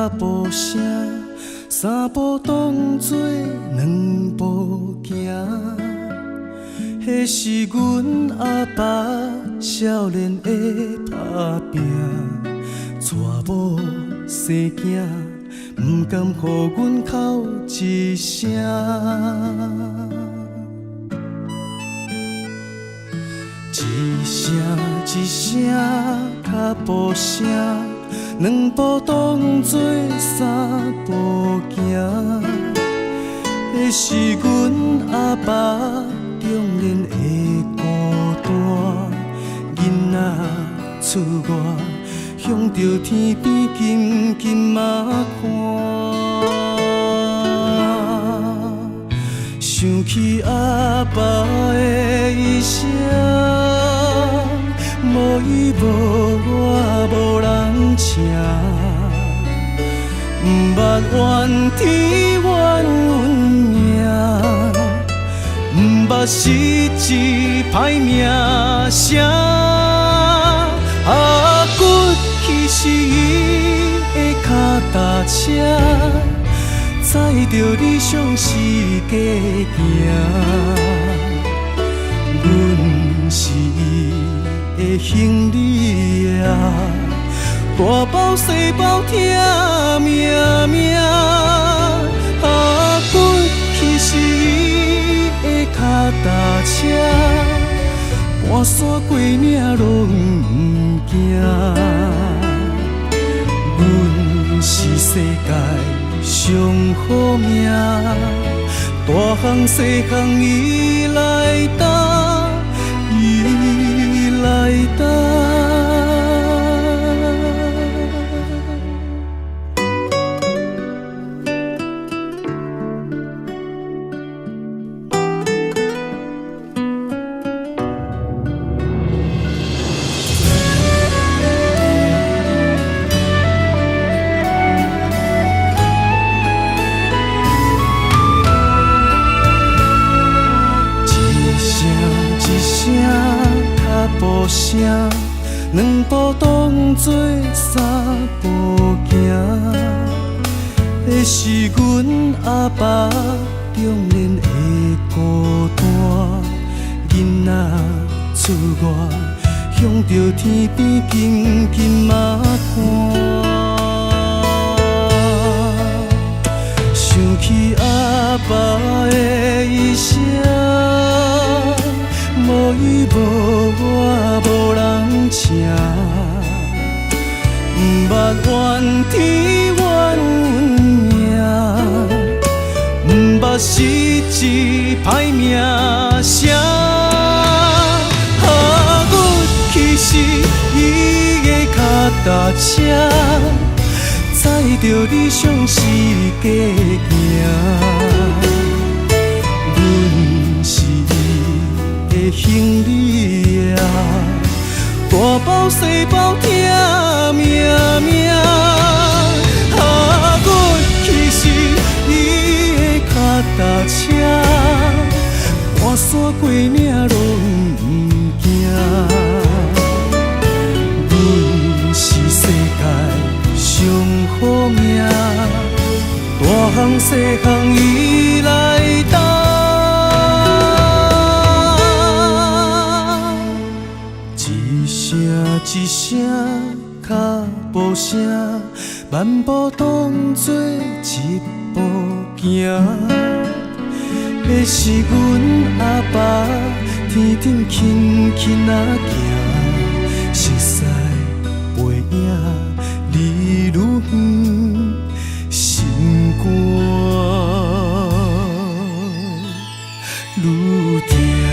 脚步声，三步当作两步行。迄是阮阿爸少年的打拼，娶某生囝，不甘予阮哭一声。一声一声脚步声，两步当作三步行。迄是阮阿爸中年的孤单，囡仔出外，向着天边紧紧嘛看。想起阿爸的一声，无伊无我无人请，不捌怨天怨阮命，不捌失志歹名声。啊，骨气是伊的脚踏车，载着理想是假行。阮是伊的行李啊，大包小包疼命命。啊，骨气是伊的脚踏车，半山过岭拢不惊。阮是世界上好命，大项小项伊来担，伊来担。步声，两步当作三步行。迄是阮阿爸中年的孤单，囡仔出外，向着天边紧紧嘛看。想起阿爸的一声，无伊无我无人请，不捌怨天怨阮命，不捌失志歹名声。啊，骨气是伊的脚踏车，载着理想是假行。阮是的行李啊，大包小包疼命命。啊，骨气是伊的脚踏车，半山过岭拢不惊。阮是世界上好命，大项小项伊来担。一声脚步声，万步当作一步行。迄是阮阿爸天顶轻轻啊行，熟悉背影离愈远，心肝愈痛。